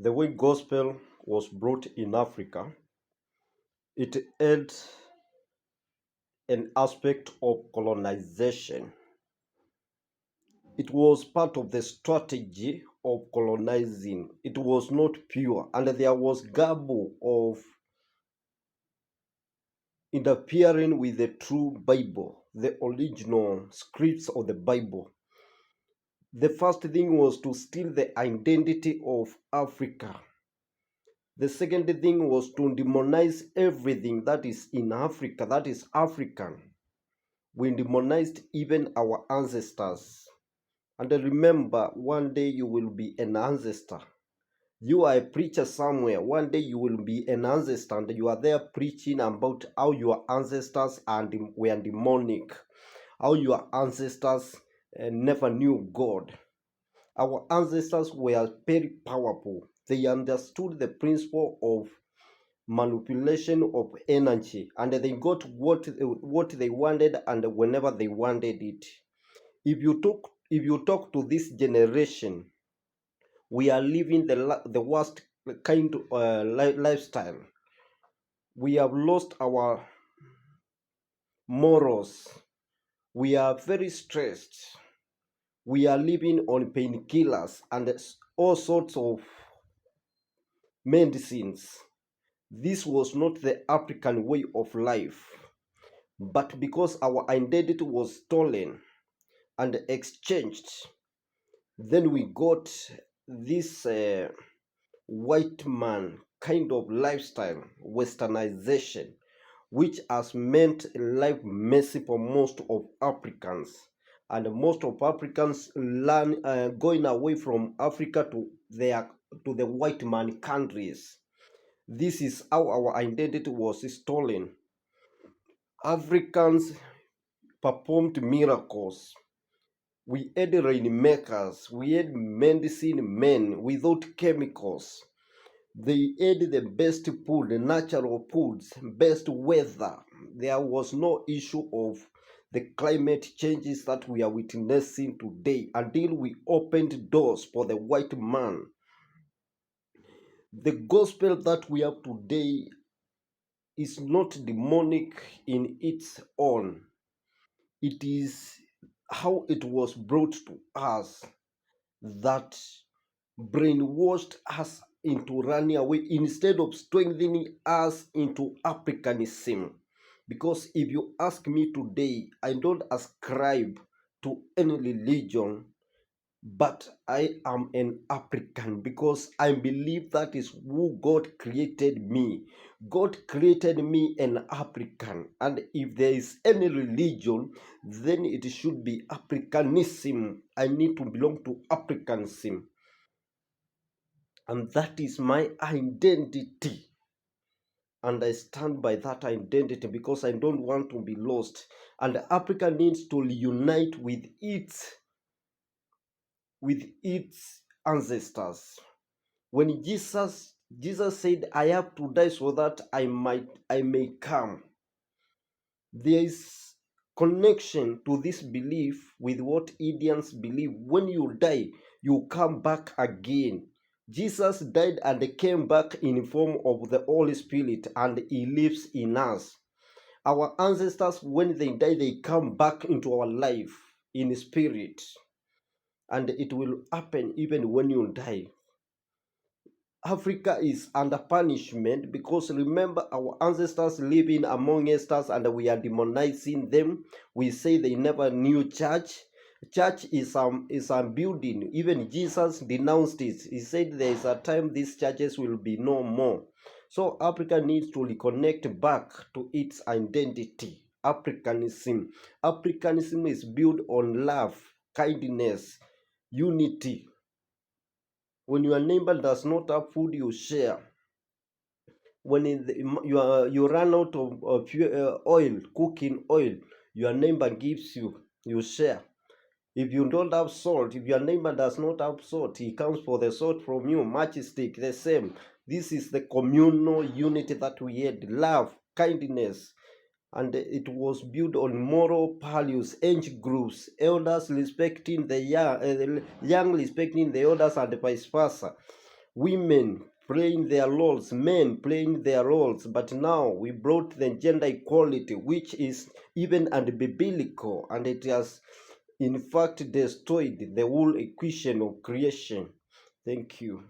The way gospel was brought in Africa, it had an aspect of colonization. It was part of the strategy of colonizing. It was not pure, and there was garble of interfering with the true Bible, the original scripts of the Bible. The first thing was to steal the identity of Africa. The second thing was to demonize everything that is in Africa, that is African. We demonized even our ancestors. And remember, one day you will be an ancestor. You are a preacher somewhere. One day you will be an ancestor and you are there preaching about how your ancestors were demonic, how your ancestors never knew God. Our ancestors were very powerful. They understood the principle of manipulation of energy and they got what they wanted and whenever they wanted it. If you talk to this generation, we are living the worst kind lifestyle. We have lost our morals. We are very stressed. We are living on painkillers and all sorts of medicines. This was not the African way of life. But because our identity was stolen and exchanged, then we got this white man kind of lifestyle, westernization, which has meant life messy for most of Africans. And most of Africans learn going away from Africa to the white man countries. This is how our identity was stolen. Africans performed miracles. We had rainmakers, we had medicine men without chemicals. They ate the best food, the natural foods, best weather. There was no issue of the climate changes that we are witnessing today until we opened doors for the white man. The gospel that we have today is not demonic in its own. It is how it was brought to us that brainwashed us into running away instead of strengthening us into Africanism. Because if you ask me today, I don't ascribe to any religion, but I am an African because I believe that is who God created me. God created me an African, and if there is any religion, then it should be Africanism. I need to belong to Africanism, and that is my identity. And I stand by that identity because I don't want to be lost. And Africa needs to reunite with its ancestors. When Jesus said, I have to die so that I may come. There is connection to this belief with what Indians believe. When you die, you come back again. Jesus died and came back in form of the Holy Spirit and he lives in us. Our ancestors, when they die, they come back into our life in spirit. And it will happen even when you die. Africa is under punishment because remember our ancestors living amongst us and we are demonizing them. We say they never knew church. Church is a building. Even Jesus denounced it. He said there is a time these churches will be no more. So Africa needs to reconnect back to its identity. Africanism. Africanism is built on love, kindness, unity. When your neighbor does not have food, you share. When you run out of oil, cooking oil, your neighbor gives you, you share. If you don't have salt, if your neighbor does not have salt, he comes for the salt from you. Matchstick, the same. This is the communal unity that we had, love, kindness, and it was built on moral values, age groups, elders respecting the young respecting the elders, and vice versa. women playing their roles, men playing their roles, but now we brought the gender equality, which is even unbiblical, and it has in fact destroyed the whole equation of creation. Thank you.